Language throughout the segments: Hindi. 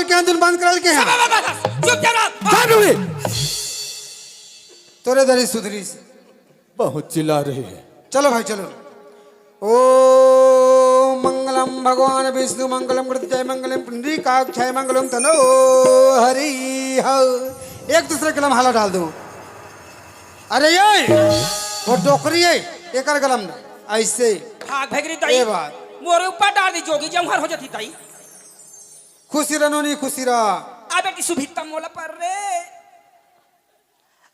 के अंदर बंद करल के हैं चुप जा तोरे दरी सुधरी से बहुत चिल्ला रही है। चलो भाई चलो। ओ मंगलम भगवान विष्णु मंगलम जय मंगलम पुंडरीकाक्षाय मंगलम तनो हरि हर। एक दूसरे कलम हाला डाल दो। अरे ये वो डोकरी है एक कलम ऐसे भाग भगरी ताई बात मोरे ऊपर डाल दी जोगी जमहर हो जाती ताई। खुशी रनोनी खुशी रहा। आ बेटी सुभिता मोला पर रे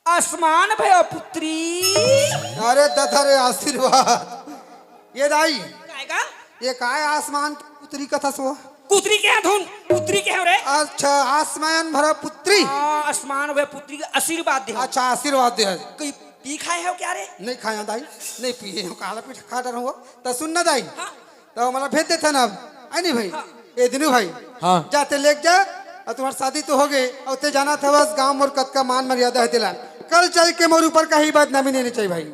आसमान भयो पुत्री। अरे दथरे आशीर्वाद। ये दाई काएगा ये काय आसमान की पुत्री कथा सो पुत्री के धुन पुत्री के हो रे। अच्छा आसमान भरा पुत्री। आसमान भयो पुत्री के आशीर्वाद दे। अच्छा आशीर्वाद दे। कोई पी खाए हो क्या रे? नहीं खाया दाई नहीं पिए हो काला पीठ खा डर हो तो सुन ना दाई। हाँ? तो हमारा भेज देते ना अब आई नहीं भाई। हाँ। ए दिनू भाई हाँ जाते लेके जा और तुम्हारी शादी तो हो गई और ते जाना था बस गांव मोर कत का मान मर्यादा है तिला कल चल के मोर ऊपर का ही बदनामी नहीं चाहिए भाई।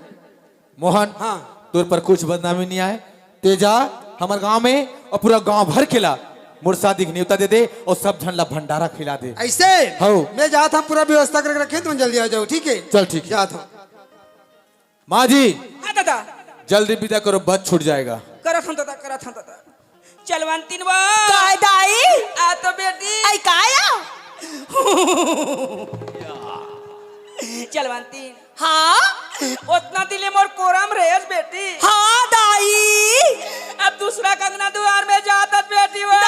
मोहन हाँ तुर पर कुछ बदनामी नहीं आए। तेजा हमारे गांव में और पूरा गांव भर खिला मोर शादी की न्योता दे दे और सब झंडा भंडारा खिला दे। ऐसे हो मैं जाता हूँ पूरा व्यवस्था करके रखे तुम जल्दी आ जाओ ठीक है। चल ठीक है। जाता हूँ। माँ जी हाँ दादा जल्दी विदा करो बस छूट जाएगा। करत हम दादा करत हम दादा। चलवंतीन वो काय दाई आ तो बेटी आई काया चलवंतीन हाँ उतना दिले मोर कोरम रेस बेटी। हाँ दाई अब दूसरा कंगना द्वार में जाता बेटी वो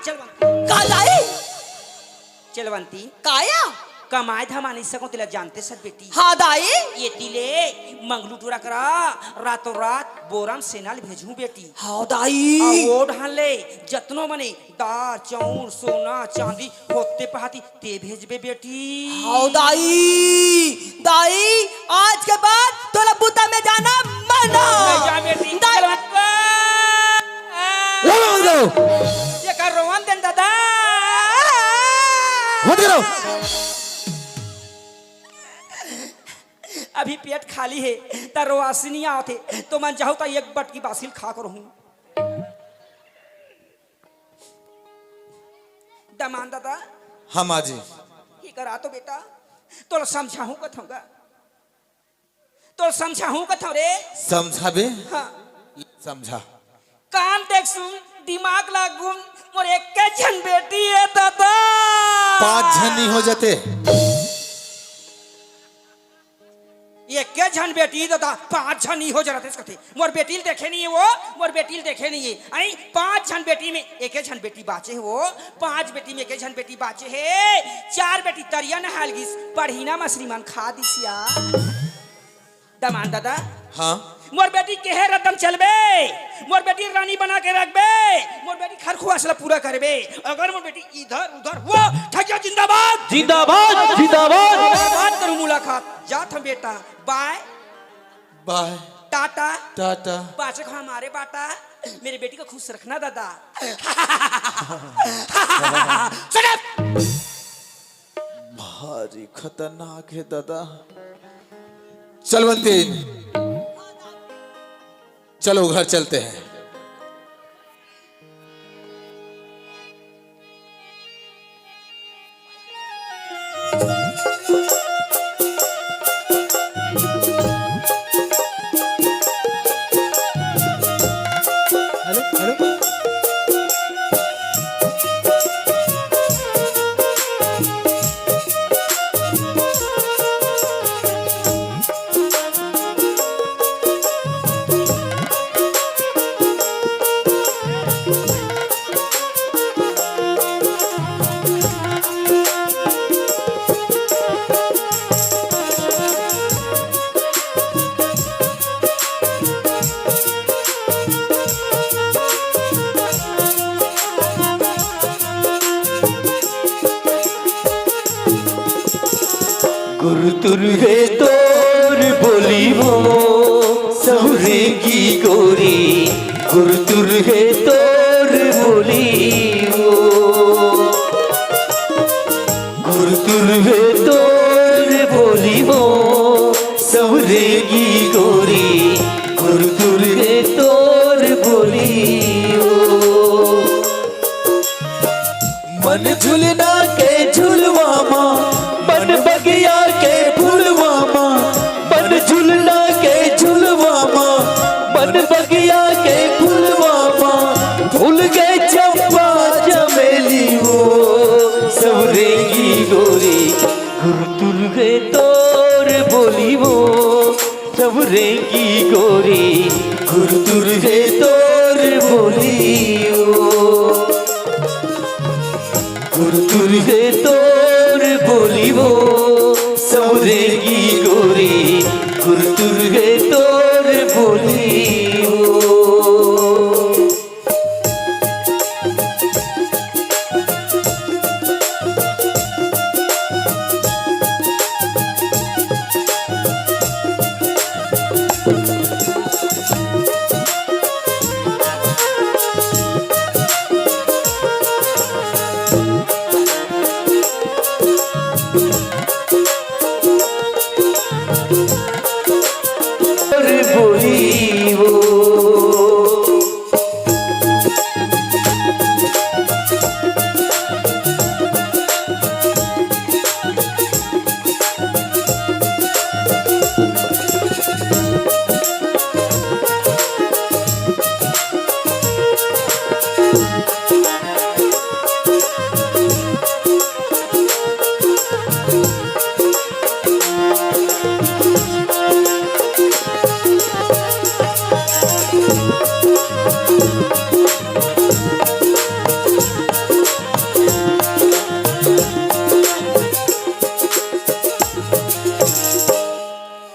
चलवंती का दाई चलवंती काया कमाए धमानी सको तिला जानते सब बेटी। हाँ दाई ये तिले मंगलू टूरा करा रातों रात बोराम सेनाल भेजूं बेटी। हाँ दाई वो ढाल ले जतनो मने दार चौर सोना चांदी होते पहाती ते भेजबे बेटी। हाँ दाई दाई आज के बाद तोला बुता में जाना मना। नहीं जा बेटी ये कर रोवन देन दादा अभी पेट खाली है त रोआसिनी आते तो मन चाहू तो एक बट की बासिल खा कर हूँ। दमान दादा हाँ माँ जी ये करा तो बेटा तो समझाऊं कथूंगा तो समझाऊं कथों रे। समझा बे हाँ समझा। कान देख सुन दिमाग लागू मोर एक जन बेटी है दादा। 5 जन हो जाते ये क्या झन बेटी दादा 5 जन नहीं हो जाते इसके मोर बेटी देखे नहीं है वो मोर बेटी देखे नहीं है। अरे 5 जन बेटी में एक जन बेटी बाचे है वो 5 बेटी में एक जन बेटी बाचे है 4 बेटी तरिया न हालगिस पढ़ीना में श्रीमान खा दिसिया। दमान दादा हाँ मोर बेटी के है रतन चलबे मोर बेटी रानी बना के रखबे मोर बेटी खरखुआसला पूरा करबे। अगर मोर बेटी इधर उधर वो ठगिया जिंदाबाद जिंदाबाद जिंदाबाद। बात करूं मुलाकात जात हम बेटा बाय बाय टाटा टाटा। पाचक हमारे बाटा मेरे बेटी को खुश रखना दादा। भारी खतरनाक है दादा। चलवंती चलो घर चलते हैं। हेलो हेलो गुरुतुर है तोर बोलिबो सहुरेगी गोरी गुरुतुर है तोर बोलिबो गुरुतुर है तोर बोलिबो सहुरेगी गोरी गुरुतुर है तोर बोली भूल गए चंपा चमेली वो सवरेंगी गोरी गुरुतुर गए तोर बोली वो सवरेंगी गोरी गुरुतुर गए तोर बोली वो गुरुतुर गए तोर बोली वो सवरेंगी गोरी गुरुतुर गए तोर बोली वो बोली वो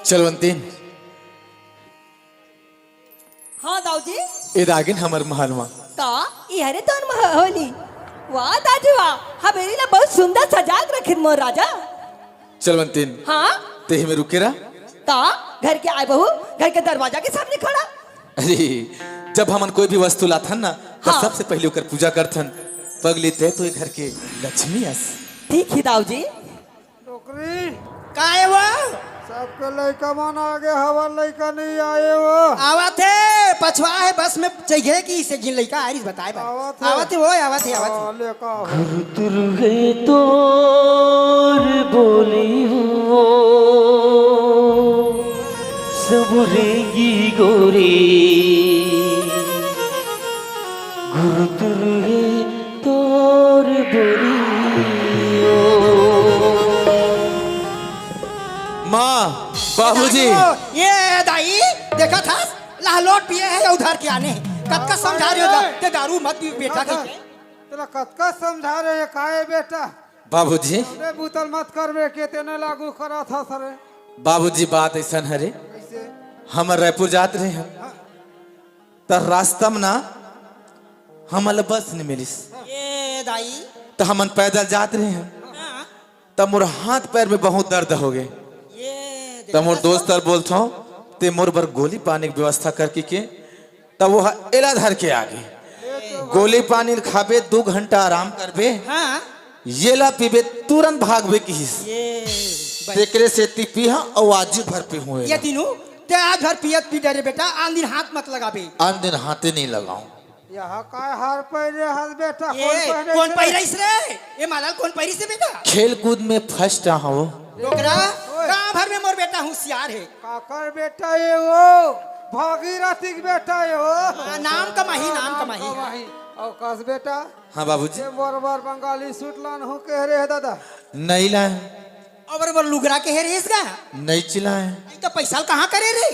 चलवंती हाँ दाऊजी ए दागिन हमर महलवा का इहरे तो होली वाह दादी वाह हमेरी ना बहुत सुंदर सजा के रखिन मोर राजा चलवंती हाँ ते में रुके रहा का घर के आए बहू घर के दरवाजा के सामने खड़ा अरे जब हमन कोई भी वस्तु लाथन ना तो हाँ। सबसे पहले ओकर पूजा करथन पगली ते तो ए घर के लक्ष्मी अस ठीक ही दाऊजी नौकरी का है वो सबके लड़का मन आगे हवा लड़का नहीं आए वो आवत है पछवा है बस में चाहिए कि इसे जिन लड़का आरिस बताए आवत है। आवत है वो आवत है आवत है लेका गुरुतुर गए तोर बोली वो सबरेंगी गोरी गुरुतुर गए तोर बोली माँ बाबूजी ये दाई देखा था लाहौट पिए है उधर के आने कब का समझा रहे हो ते दारू मत पी बेटा के तेरा कतका समझा रहे हैं काहे बेटा बाबूजी अरे बोतल मत करवे के तेने लागू करा था सरे बाबूजी बात ऐसा हरे कैसे हमर रायपुर जात रहे हम त रास्ता में ना हमल बस नहीं मिलिस ये दाई तो हमन पैदल जात रहे हम तब मोर हाथ पैर में बहुत दर्द हो गए ये तब मोर दोस्त और बोलता हूँ ते मोर बर गोली पानी की व्यवस्था करके के तब वो एला धर के आगे गोली पानी खाबे 2 घंटा आराम करबे हाँ ये ला पीबे तुरंत भागबे की ये तेकरे से ती पीहा और आज भर पे हुए ये दिनू ते आज घर पियत पी डरे बेटा आन दिन हाथ मत लगाबे आन दिन हाथे नहीं लगाऊं यहाँ काय हार पहले हाथ बेटा ये कौन पहिरइस रे ये मालाल कौन पहिरिस रे बेटा खेल कूद में फर्स्ट रहा वो डोकरा गांव भर में मोर बेटा होशियार है काकर बेटा ये वो भागीरथी के बेटा ये वो नाम कमाही नाम कमाही कमाही और कस बेटा हाँ बाबूजी ये बार बंगाली सूट लान हो कह रहे हैं दादा नहीं लाए और वो लुगरा के है रेस का नहीं चिल्लाए तो पैसा कहाँ करे रे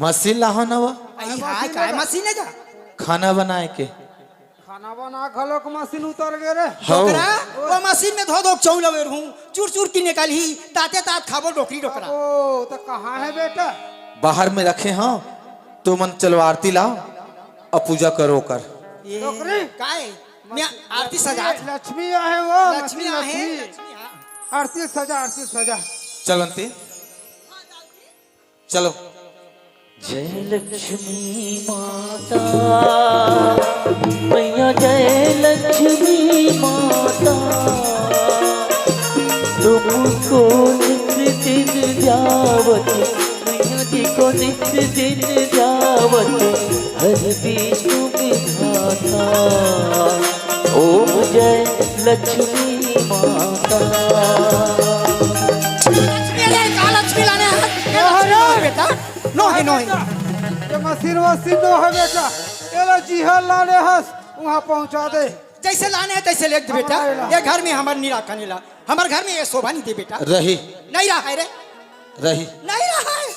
मशीन लाहो ना वो आई हाय काय मशीन है जा खाना बनाए के खाना बना खलो के मशीन उतर गए रे हो डोकरा वो मशीन में धो धो चौलवे रहूं चूर चूर की निकाली ताते तात खाबो डोकरी डोकरा ओ तो कहाँ है बेटा बाहर में रखे हाँ तो मन चलो आरती लाओ और पूजा करो कर ये डोकरी काय मैं आरती सजा लक्ष्मी आहे वो लक्ष्मी आहे आरती सजा चलवंती चलो जय लक्ष्मी माता मैया जय लक्ष्मी माता तुमको नित्य दिन जावत मैया जी को नित्य दिन जावत हर विष्णु विधाता ओम जय लक्ष्मी माता लक्ष्मी लाने बेटा नो है ये मशीन नो है बेटा एलो जीहल लाने हस वहाँ पहुँचा दे। जैसे लाने है तैसे ले दे बेटा। हाँ, ये घर में हमार नहीं रखा नीला, हमारे घर में ये शोभा नहीं दे बेटा। रही नहीं रहा है रे, रही नहीं रहा है।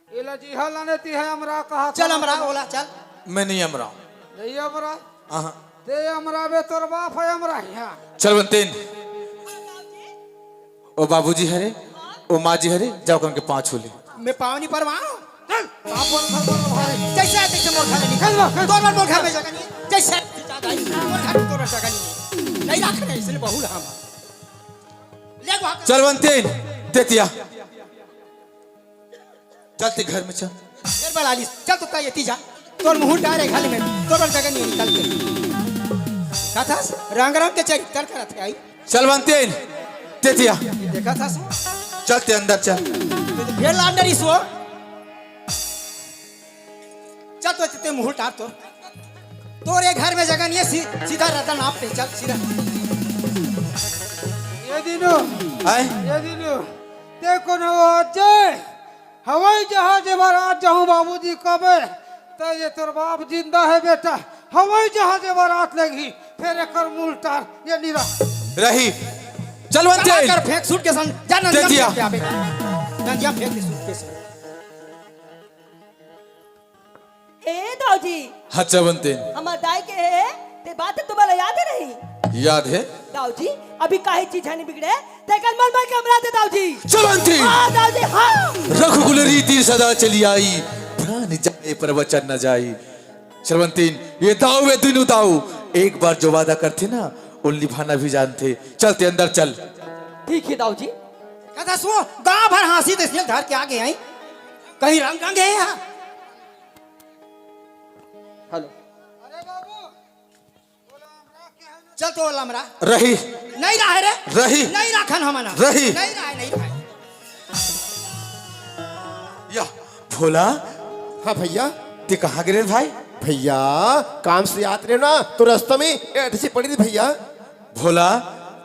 इला जी हाँ लाने ती है हमरा कहा। चल हमरा बोला चल। मैं नहीं अमरा नहीं हमरा हाँ ते हमरा बे तोर बाप है हमरा यहाँ। चल बनतेन ओ बाबूजी हरे ओ माँ जी हरे जाओ करके 5 छोले। मैं पावनी परवाऊं चल बाप बोल भाई। जैसे है तैसे मोर घर में निकल। तोर मोर घर में जगह नहीं है। जैसे है मोर घर में तोर जगह नहीं रख रहे इसलिए बहुल हम ले वहां। चल बनतेन देतिया चलते घर में चल। फिर बड़ा ली चल तो ता ये जा तोर मुंह डारे घर में तोर जगह नहीं निकल के कथा रंग रंग के चल कर करत है आई। चल बनतेन देतिया देखा था चलते अंदर चल। फिर लांडर इसो चल तो ते मुंह टाप तो तोरे घर में जगह नहीं है। सीधा रहता नाप पे चल सीधा। ये दिनो आए ये दिनो देखो न वो जय हवाई जहाज बारात जाऊं बाबूजी कबे तो ये तोर बाप जिंदा है बेटा। हवाई जहाज बारात लगी फिर एक मुल्टा ये निरा। रही चल चला बनतेन कर फेंक सूट के संग जा दे दिया। नंदिया फेंक दे सूट के संग। ए दाऊजी अच्छा बनतेन हमार दाई के है ते बात तुम्हारा याद है नहीं याद है दाऊजी अभी काहे चीज है नहीं बिगड़े ते कल मल मल के हमरा दे दाऊजी। चल बनतेन हाँ दाऊजी हाँ। रघुकुल रीति सदा चली आई प्राण जाए पर वचन न जाई। चलवंतीन ये दाऊ वे तीनों दाऊ एक बार जो वादा करते ना वो निभाना भी जानते। चलते अंदर चल। ठीक है दाऊजी। कथा सुनो गांव भर हंसी तो इसलिए घर के आगे आई कहीं रंग रंग है यहाँ। हेलो अरे बाबू चल तो लमरा रही नहीं रहा है रे रही नहीं रखन हमना रही नहीं रहा है नहीं रहा है। या भोला हाँ भैया ते कहाँ गिरे भाई? भैया काम से याद रहे ना तो रास्ता में ऐसी पड़ी थी भैया। भोला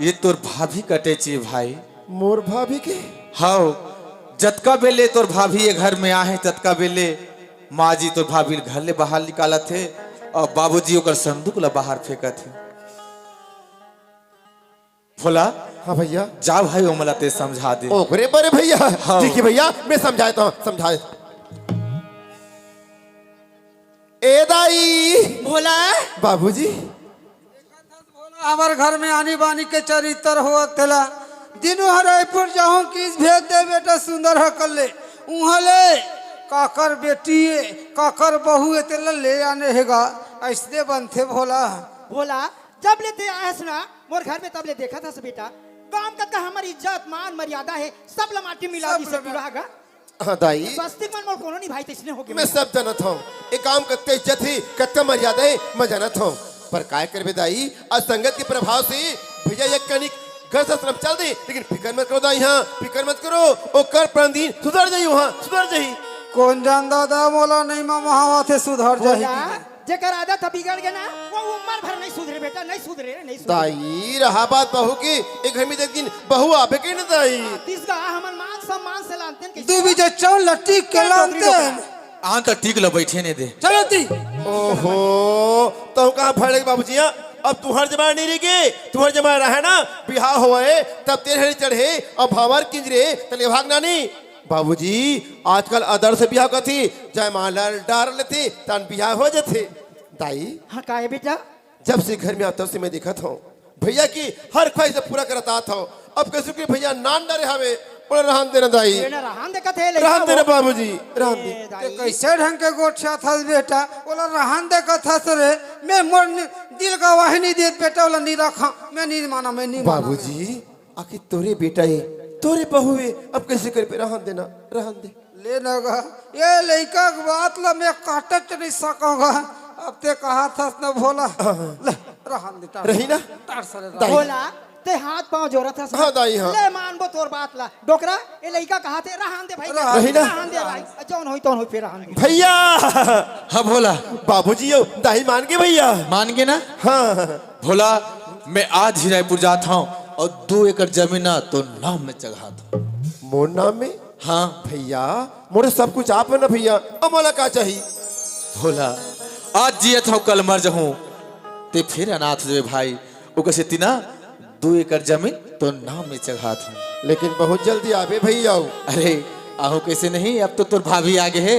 ये तोर भाभी कटे ची भाई। मोर भाभी के हाउ जतका बेले तोर भाभी ये घर में आहे ततका बेले माँ जी तोर भाभी घर ले बाहर निकाला थे और बाबूजी ओकर संदूक ला बाहर फेंका थे। भोला हाँ भैया जा भाई ओमला ते समझा दे। ओकरे बड़े भैया हाँ। ठीक है भैया मैं समझाता हूँ समझाए। ए दाई भोला बाबूजी हमारे घर में आनी बानी के चरित्र हो थेला दिनों हरायपुर जाऊं किस भेज दे बेटा सुंदर है कर ले उहाँ ले काकर बेटी काकर बहू तेला ले आने हैगा ऐसे बनते भोला। भोला जब लेते आए ना मोर घर में तब ले देखा था बेटा काम का हमारी इज्जत मान मर्यादा है सब लमाटी मिला दी से विवाहगा हाँ दाई स्वस्तिक मन मोर कोनो नहीं भाई तिसने हो गया। मैं सब जानत हूँ एक काम करते इज्जत ही कत्ता मर्यादा है मैं जानत हूँ पर काय करबे दाई आज संगत के प्रभाव से भैया एक कनिक घर से तरफ चल दे लेकिन फिकर मत करो दाई। हाँ फिकर मत करो ओ कर प्रांदीन सुधर जाई वहाँ सुधर जाई। कौन जान दादा मोला नहीं वहाँ थे सुधर जाए जेकर आदत बिगड़ गया ना वो उम्र भर नहीं सुधरे बेटा नहीं सुधरे नहीं सुधरे। दाई रहा बात बहू की एक घर में दिन बहू आबे के न दाई तीसरा हमन मान सम्मान से लानते हैं तू भी जो चौन लट्टी के लानते आन तो ठीक लो बैठे ने दे। चलो ती ओहो तो कहाँ फड़े बाबूजी अब तुहर जमा नहीं रही गे तुहर जमा रहा ना बिहार हुए तब तेरे हरी चढ़े अब भावर किंजरे तले भागना नहीं बाबूजी आजकल अदर से बिहार कथी जयमाला डार लेते तन बिहार हो जाते दाई। हाँ का है बेटा जब से घर में आता से मैं देखा था भैया की हर ख्वाहिश पूरा करता था अब कैसे कि भैया नान डरे हमें बोले रहन देना दाई ये रहन देखा थे रहन देना बाबूजी रहन दे। ते कैसे ढंग के गोठा था बेटा बोला रहन दे कथा सरे मैं मोर दिल का वाहिनी दे बेटा बोला नहीं रखा मैं नहीं माना मैं नहीं माना। बाबूजी आखिर तोरे बेटा है तोरे बहू है अब कैसे कर पे रहन देना रहन दे ले नगा ये लड़का की बात ला मैं काटत नहीं सकूंगा अब ते कहा था न भोला ले रहन दे टार रही ना टार सरे दाई। भोला ते हाथ पांव जोड़ा था हाँ दाई हाँ ले मान बो तोर बात ला डोकरा ये लड़का कहा थे रहन दे भाई रही ना? रहन दे भाई जौन होई तौन होई फिर रहन दे भैया हाँ भोला बाबूजी यो दाई मान के भैया मान गए ना? हाँ भोला मैं आज ही रायपुर जाता हूँ और 2 एकड़ जमीन तो नाम में चढ़ा दो। मोर नाम में हाँ भैया मोरे सब कुछ आप है ना भैया अब मोला का चाहिए भोला आज जियत हूँ कल मर जाऊँ ते फिर अनाथ जो भाई वो कैसे तीना 2 एकड़ जमीन तो नाम में चढ़ात हूँ। लेकिन बहुत जल्दी आवे भैया। अरे आहू कैसे नहीं, अब तो तुर भाभी आगे है।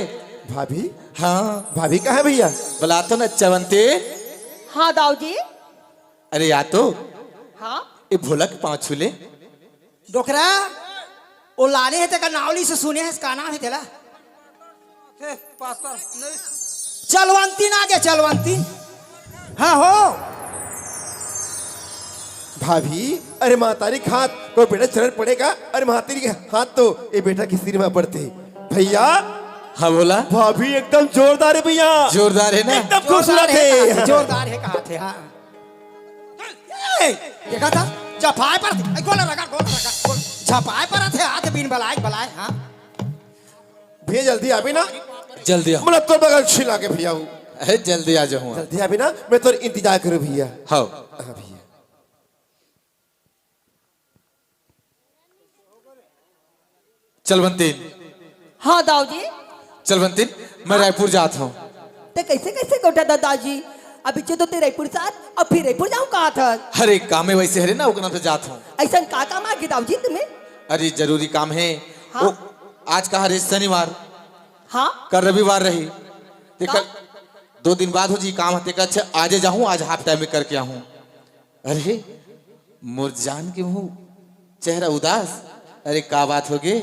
भाभी? हाँ भाभी कहाँ है भैया? बुला तो न चवंते। हाँ दाऊ जी। अरे या तो हाँ ये भोला के पाँव छूले। डोकरा ओ लाने है तेका नावली से सुने है इसका नाम है तेला चलवंती ना आगे चलवंती। हाँ हो भाभी, अरे मातारी के हाथ कोई बेटा चरण पड़ेगा। अरे मातारी के हाथ तो ये बेटा की सिर में पड़ते भैया। हाँ बोला। भाभी एकदम जोरदार है भैया। जोरदार है ना, एकदम खूबसूरत है। जोरदार है कहा थे। हाँ देखा था जफाए पर गोला रगा झपाए पर थे हाथ बिन बलाए बलाए। हाँ भैया जल्दी आवे ना, जल्दी आओ। मतलब तो बगल छिला के भैया। अरे जल्दी आ जाऊँ। जल्दी आवे ना, मैं तो इंतजार करूँ भैया। हाँ हाँ भैया। चलवंतीन। हाँ दाऊ जी। चलवंतीन मैं रायपुर जाता हूँ। ते कैसे कैसे गोटा दादाजी, अभी तो ते रायपुर साथ अब फिर रायपुर जाऊँ कहा था। अरे काम में वैसे है ना, उगना तो जाता हूँ। ऐसा का काम आ गया दाऊ जी तुम्हें? अरे जरूरी काम है। हाँ? वो आज कहा रे शनिवार, हाँ कल रविवार रही ते का? कल 2 दिन बाद हो जी काम हते। अच्छा आज जाऊँ, आज हाफ टाइम में करके आऊँ। अरे मोर जान के मुँह चेहरा उदास। अरे का बात हो गई?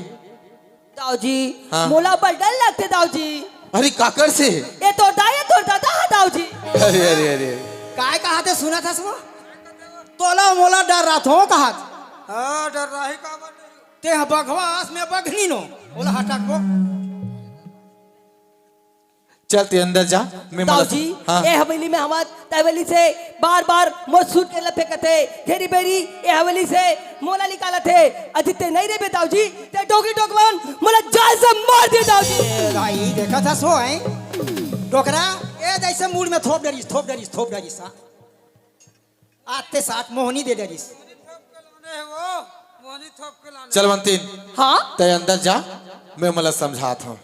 दाऊ जी हाँ? मोला पर डर लगते दाऊ जी। अरे काकर से? ये तो दादा है दाऊ जी। अरे अरे अरे काय कहा थे सुना था सुनो तोला मोला डर रहा था कहा हाँ डर रहा है का बात ते बघवास में बघनी नो बोला हटा को चलते अंदर जा। मैं दाऊ मतलब- जी हाँ ये हवेली में हमार तवेली से बार बार मसूर के लफे कथे घेरी बेरी ये हवेली से मोला निकाला थे। अधिते नहीं रे बे दाऊ जी, ते डोगी डोगवन मोला जान से मार दे दाऊ जी। भाई देखा था सो है डोकरा ए जैसे मूड में थोप डरिस हाँ आते साथ मोहनी दे डरिस। वो मोहनी थोप के लाने। चलवंतीन हाँ ते अंदर जा, मैं मतलब समझाता हूँ।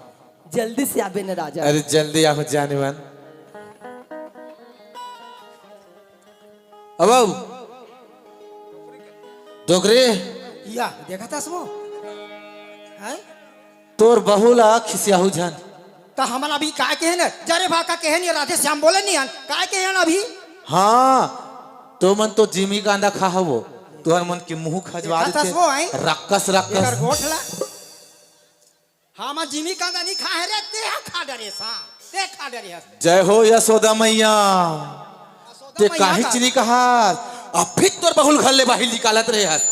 जल्दी से आबे न राजा। अरे जल्दी आओ जाने मन। अब आओ डोकरे या देखा था सो है तोर बहुला खिसियाहू जान। तो हमारा अभी काय के है ना जरे भाका के है नहीं राधे श्याम बोले नहीं काय के है ना अभी। हाँ तो मन तो जिमी का अंडा खा वो तुहर मन के मुंह खजवा देखा था देते। सो है रक्कस एकर रक्कस गोठला हाँ मैं जिमी कांदा नहीं खा है रे ते खा डरे सा ते खा डरे है। जय हो यशोदा मैया। ते मैया काहे का। चिनी कहा अब फिर तोर बहुल घर ले बाहिर निकालत रहे हस।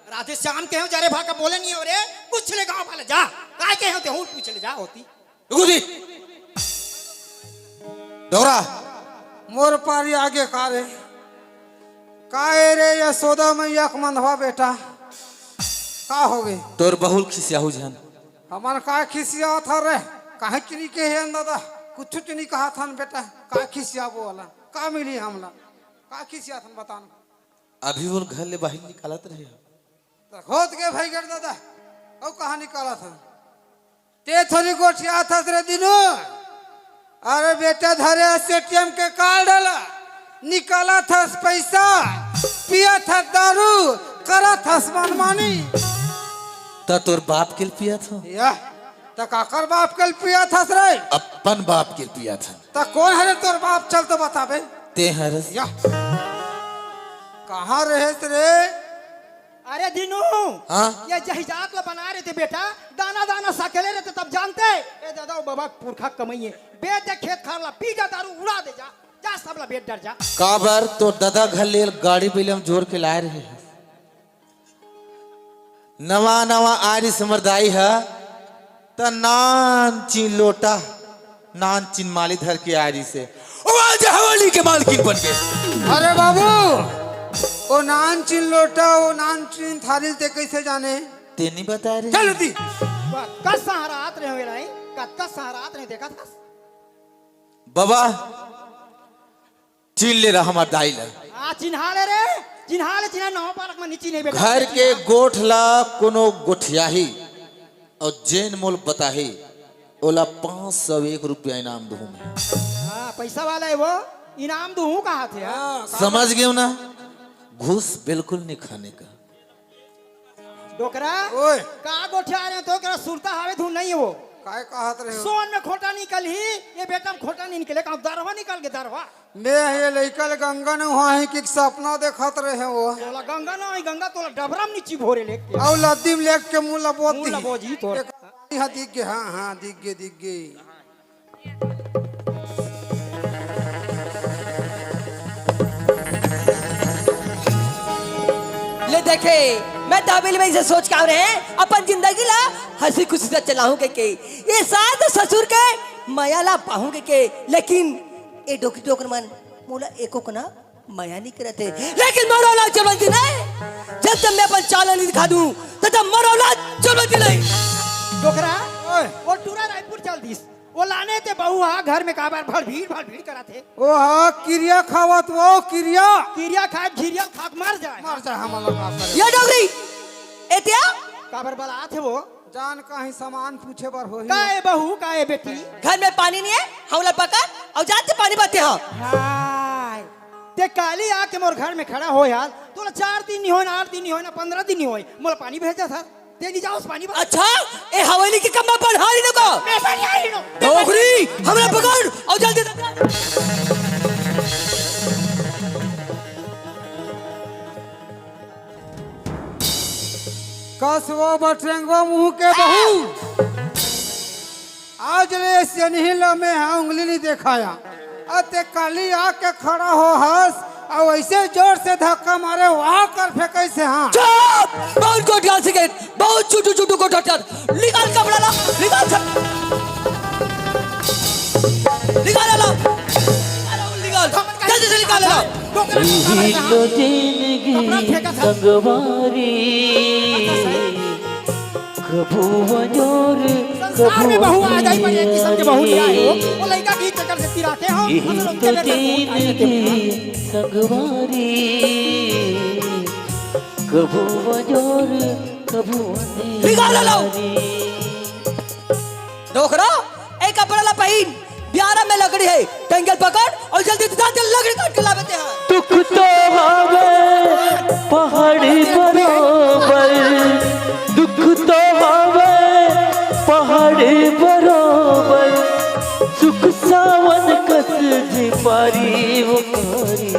राधे श्याम के हो जरे भाका बोले नहीं हो रे पूछ ले गांव वाले जा काय के होते हूं पूछ ले जा होती गुदी डोरा मोर पारी आगे का रे काहे रे यशोदा मैया के मनवा बेटा का हो गई? तोर बहुल खिसियाहू जान। हमार का खिसिया था रे काहे चुनी के है दादा कुछ चुनी कहा था न बेटा का खिसिया वो वाला का मिली हमला का खिसिया था बता न अभी वो घर ले बाहिर निकालत रहे तो खोद के भाई कर दादा और कहा निकाला था ते थोड़ी गोठिया था रे दिनू। अरे बेटा धरे एटीएम के कार्ड डाला निकाला था पैसा पिया था दारू करा था मनमानी। ता तोर बाप के पिया था या त काकर बाप कल पिया था रे अपन बाप के पिया था। त कौन है रे तोर बाप चल तो बताबे ते हरस या कहाँ रहे रे? अरे दिनू हाँ ये जहिजात लो बना रहे थे बेटा दाना दाना साकेले रहते तब जानते ए दादा बाबा पुरखा कमाइए बेच दे खेत खार ला पी जा दारू उड़ा दे जा जा सब ला बेट डर जा। काबर तो दादा घर ले गाड़ी पे हम जोर के लाए रहे हैं। नवा नवा आरी समरदाई है त नान चिन लोटा नान चिन माली धर के आरी से आज हवाली के मालकिन बन गए। अरे बाबू ओ नान चिन लोटा ओ नान चिन थारी ते कैसे जाने? ते नहीं बता रहे चल दी कस सहारात रहे हुए रहे कस सहारात रहे देखा था बाबा चिन ले रहा हमार दाई ला आ चिन्हा ले रे चिन्हा नौ पारक में नीचे नहीं बेटा घर के गोठला कोनो गोठियाही और जैन मोल बताही ओला 501 रुपया इनाम दूं मैं। पैसा वाला है वो, इनाम दूँ कहाँ थे? हाँ समझ गए ना, घूस बिल्कुल नहीं खाने का। डोकरा ओए का गोठे आ रहे तो करा सुरता हावे धुन नहीं है वो। काय कहत रहे हो? सोन में खोटा निकल ही, ये बेटा में खोटा नहीं निकले, कहाँ दरवा निकल के दरवा। मैं ये लइकल गंगा न हुआ है कि सपना देखत रहे वो। तोला गंगा ना है, गंगा तोला डबरम नीची भोरे लेके। औ लद्दीम लेक के मुंह लबोती। मुंह लबोजी तोर। हाँ दिख गए, हाँ हाँ दिख गए। ले देखे मैं दाबेली में इसे सोच के आ रहे हैं अपन जिंदगी ला हंसी खुशी से चलाऊंगे के ये साथ ससुर के माया ला पाऊंगे के, लेकिन ए डोकी टोकर मन मोला एको को ना माया नहीं करते, लेकिन मरोला चलती नहीं। जब तक मैं अपन चाल नहीं दिखा दूं तब तक मरोला चलती नहीं। डोकरा ओए वो टूरा रायपुर चल दिस, वो लाने थे बहू हाँ घर में काबर भर भीड़ करा थे। ओ हाँ क्रिया खावत वो क्रिया किरिया खाए घिरिया खाक मर जाए। मर जाए हमारा बाप करे। ये डोगरी एतिया काबर बला थे वो, जान कहीं सामान पूछे बर हो काए बहू काए बेटी। घर में पानी नहीं है, हमला पका और जाते पानी बाते हाँ। हाय ते काली आके मोर घर में खड़ा हो यार, तोला 4 दिन नहीं हो ना 8 दिन नहीं हो ना 15 दिन नहीं हो, मोला पानी भेजा था ते नहीं जाओ उस पानी पर। अच्छा ए हवेली की कम्मा पर हारी नको मैं पानी आई नो डोगरी हमरा पकड़ और जल्दी दे। कसवो बटरेंगो मुंह के बहू। आज ले सनहिल में हाँ उंगली नहीं दिखाया, अते काली आके खड़ा हो हंस और ऐसे जोर से धक्का मारे वहां कर फेंके से। हाँ चुप, बहुत कोटियाल सिगरेट, बहुत छुटू छुटू को ठटर, निकाल कपड़ा ला, निकाल सब, निकाल ला, निकाल, जल्दी से निकाल ला। यही तो जिंदगी संगवारी, कभू वजोर संसार में बहू आ जाई पर एक किस्म के बहू ले आए हो, वो लड़का की चक्कर से तिराते हो। यही तो जिंदगी संगवारी, कभू वजोर कभू निकाल ला। डोकरा एक कपड़ा ला पहन, ब्यारा में लकड़ी है, टेंगल पकड़ और जल्दी से लकड़ी काट के लाते हैं। दुख तो हवे पहाड़ी बरोबर, दुख तो हवे पहाड़ी बरोबर, सुख सावन कस जिपारी वो कारी।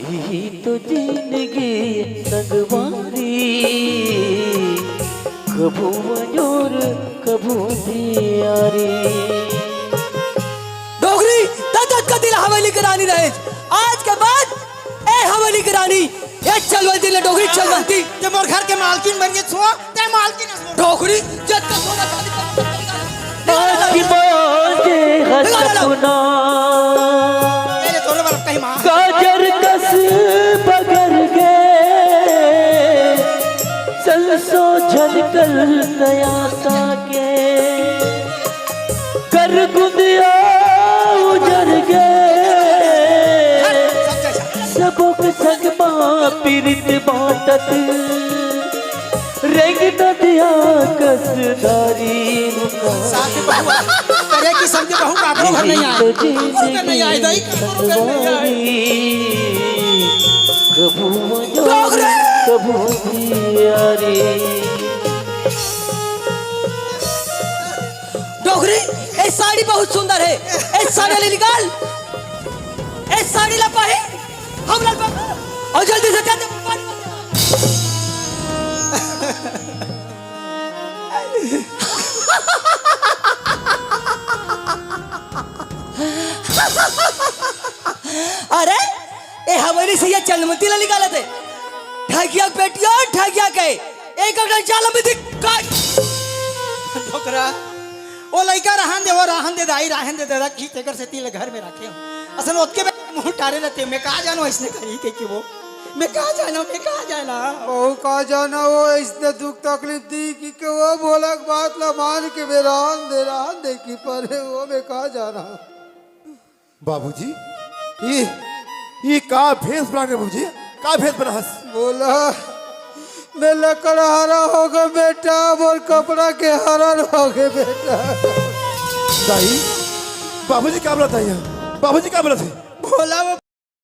यही तो जिंदगी संगवारी, कभू मजूर कभू दियारी। डोगरी तद का दिल हवेली की रानी रहे, आज के बाद ए हवेली की रानी ये चलवती ले डोगरी चलवती। ते मोर घर के मालकिन बन गए छुआ, ते मालकिन है डोगरी जद का सोना आज की बाजे है सपना, तेरे तोरे वाला कहीं मां काजर कस बगर गए, सलसो झलकल नया साके, कर गुदिया उजर गए, सबक संग मां पीरित बाटत, रेंग नदिया कसदारी साथ में बहू तेरे किस्म के बहू काकरो घर नहीं आए, घर नहीं आए दई काकरो घर नहीं आए। कभू मजोर कभू दियारी। डोगरी ए साड़ी बहुत सुंदर है, ए साड़ी ले निकाल, ए साड़ी ला पाहे हम लाल पकड़ और जल्दी से जाते पानी अरे ए हवेली से ये चलमती ला निकाले थे, ठगिया बेटिया ठगिया के एक अगर चाल में दिख काट। ठोकरा ओ लइका रहन दे दाई रहन दे दादा की तेकर से तिल घर में रखे हो, असल ओतके मुंह टारे रहते, मैं कहा जानो इसने कही के वो मैं कहा जाना बहू का जाना वो इसने दुख तकलीफ दी कि वो बोलक बात ला मान के बेरान दे की पर वो मैं कहा जाना। बाबूजी ये का भेष बना के बाबूजी, का भेष बना हस बोला मैं लकड़ हरा हो गए बेटा, बोल कपड़ा के हरण हो गए बेटा। दाई बाबूजी क्या बोला था यहाँ? बाबूजी क्या बोला थे? भोला वो